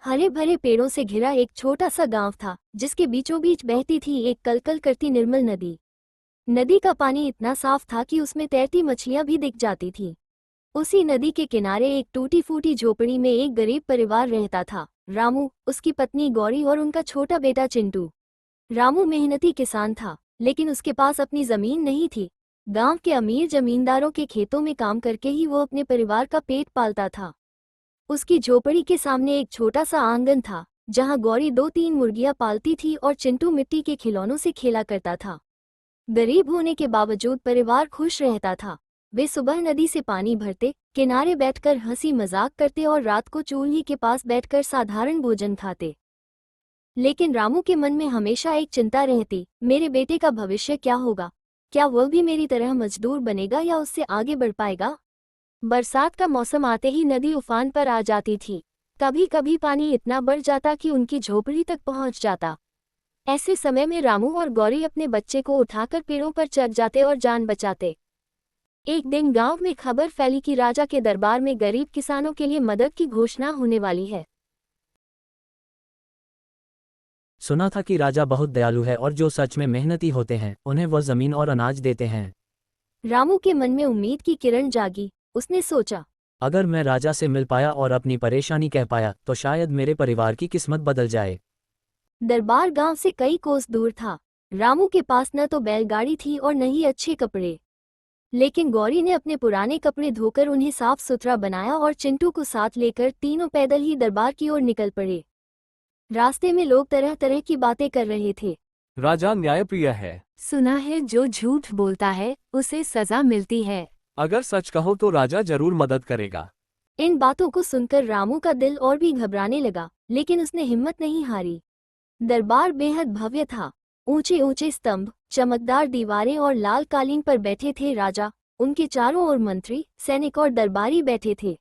हरे भरे पेड़ों से घिरा एक छोटा सा गांव था, जिसके बीचों बीच बहती थी एक कलकल करती निर्मल नदी। नदी का पानी इतना साफ था कि उसमें तैरती मछलियां भी दिख जाती थीं। उसी नदी के किनारे एक टूटी फूटी झोपड़ी में एक गरीब परिवार रहता था, रामू, उसकी पत्नी गौरी और उनका छोटा बेटा चिंटू। रामू मेहनती किसान था, लेकिन उसके पास अपनी जमीन नहीं थी। गांव के अमीर जमींदारों के खेतों में काम करके ही वो अपने परिवार का पेट पालता था। उसकी झोपड़ी के सामने एक छोटा सा आंगन था, जहां गौरी 2-3 मुर्गियां पालती थी और चिंटू मिट्टी के खिलौनों से खेला करता था। गरीब होने के बावजूद परिवार खुश रहता था। वे सुबह नदी से पानी भरते, किनारे बैठकर हंसी मजाक करते और रात को चूल्हे के पास बैठकर साधारण भोजन खाते। लेकिन रामू के मन में हमेशा एक चिंता रहती, मेरे बेटे का भविष्य क्या होगा? क्या वह भी मेरी तरह मजदूर बनेगा या उससे आगे बढ़ पाएगा? बरसात का मौसम आते ही नदी उफान पर आ जाती थी। कभी कभी पानी इतना बढ़ जाता कि उनकी झोपड़ी तक पहुंच जाता। ऐसे समय में रामू और गौरी अपने बच्चे को उठाकर पेड़ों पर चढ़ जाते और जान बचाते। एक दिन गांव में खबर फैली कि राजा के दरबार में गरीब किसानों के लिए मदद की घोषणा होने वाली है। सुना था कि राजा बहुत दयालु है और जो सच में मेहनती होते हैं उन्हें वह जमीन और अनाज देते हैं। रामू के मन में उम्मीद की किरण जागी। उसने सोचा, अगर मैं राजा से मिल पाया और अपनी परेशानी कह पाया तो शायद मेरे परिवार की किस्मत बदल जाए। दरबार गांव से कई कोस दूर था। रामू के पास न तो बैलगाड़ी थी और न ही अच्छे कपड़े। लेकिन गौरी ने अपने पुराने कपड़े धोकर उन्हें साफ सुथरा बनाया और चिंटू को साथ लेकर तीनों पैदल ही दरबार की ओर निकल पड़े। रास्ते में लोग तरह तरह की बातें कर रहे थे। राजा न्यायप्रिय है। सुना है जो झूठ बोलता है उसे सजा मिलती है। अगर सच कहो तो राजा जरूर मदद करेगा। इन बातों को सुनकर रामू का दिल और भी घबराने लगा, लेकिन उसने हिम्मत नहीं हारी। दरबार बेहद भव्य था। ऊंचे ऊंचे स्तंभ, चमकदार दीवारें और लाल कालीन पर बैठे थे राजा। उनके चारों ओर मंत्री, सैनिक और दरबारी बैठे थे।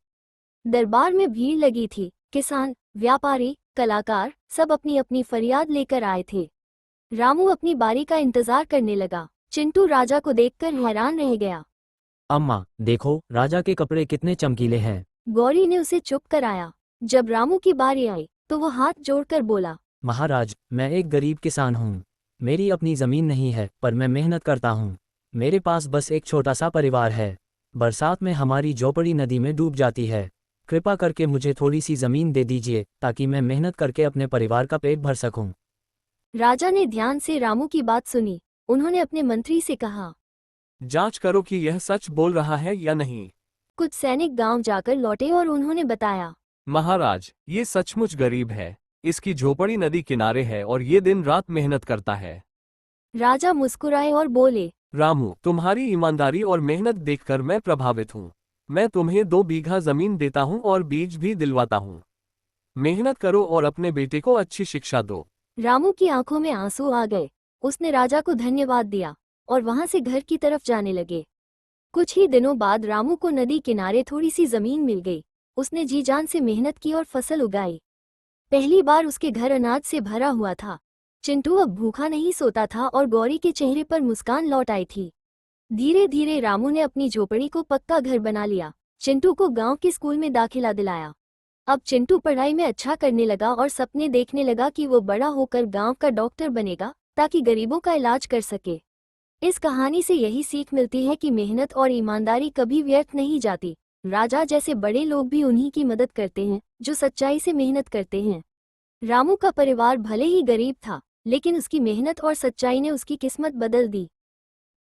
दरबार में भीड़ लगी थी। किसान, व्यापारी, कलाकार, सब अपनी अपनी फरियाद लेकर आए थे। रामू अपनी बारी का इंतजार करने लगा। चिंटू राजा को देखकर हैरान रह गया। अम्मा, देखो राजा के कपड़े कितने चमकीले हैं। गौरी ने उसे चुप कराया। जब रामू की बारी आई तो वह हाथ जोड़कर बोला, महाराज, मैं एक गरीब किसान हूँ। मेरी अपनी जमीन नहीं है, पर मैं मेहनत करता हूँ। मेरे पास बस एक छोटा सा परिवार है। बरसात में हमारी झोपड़ी नदी में डूब जाती है। कृपा करके मुझे थोड़ी सी जमीन दे दीजिए ताकि मैं मेहनत करके अपने परिवार का पेट भर सकूं। राजा ने ध्यान से रामू की बात सुनी। उन्होंने अपने मंत्री से कहा, जांच करो कि यह सच बोल रहा है या नहीं। कुछ सैनिक गांव जाकर लौटे और उन्होंने बताया, महाराज, ये सचमुच गरीब है। इसकी झोपड़ी नदी किनारे है और ये दिन रात मेहनत करता है। राजा मुस्कुराए और बोले, रामू, तुम्हारी ईमानदारी और मेहनत देखकर मैं प्रभावित हूँ। मैं तुम्हें 2 बीघा जमीन देता हूँ और बीज भी दिलवाता हूँ। मेहनत करो और अपने बेटे को अच्छी शिक्षा दो। रामू की आंखों में आंसू आ गए। उसने राजा को धन्यवाद दिया और वहां से घर की तरफ जाने लगे। कुछ ही दिनों बाद रामू को नदी किनारे थोड़ी सी जमीन मिल गई। उसने जी जान से मेहनत की और फसल उगाई। पहली बार उसके घर अनाज से भरा हुआ था। चिंटू अब भूखा नहीं सोता था और गौरी के चेहरे पर मुस्कान लौट आई थी। धीरे धीरे रामू ने अपनी झोपड़ी को पक्का घर बना लिया। चिंटू को गांव के स्कूल में दाखिला दिलाया। अब चिंटू पढ़ाई में अच्छा करने लगा और सपने देखने लगा कि वो बड़ा होकर गांव का डॉक्टर बनेगा, ताकि गरीबों का इलाज कर सके। इस कहानी से यही सीख मिलती है कि मेहनत और ईमानदारी कभी व्यर्थ नहीं जाती। राजा जैसे बड़े लोग भी उन्हीं की मदद करते हैं जो सच्चाई से मेहनत करते हैं। रामू का परिवार भले ही गरीब था, लेकिन उसकी मेहनत और सच्चाई ने उसकी किस्मत बदल दी।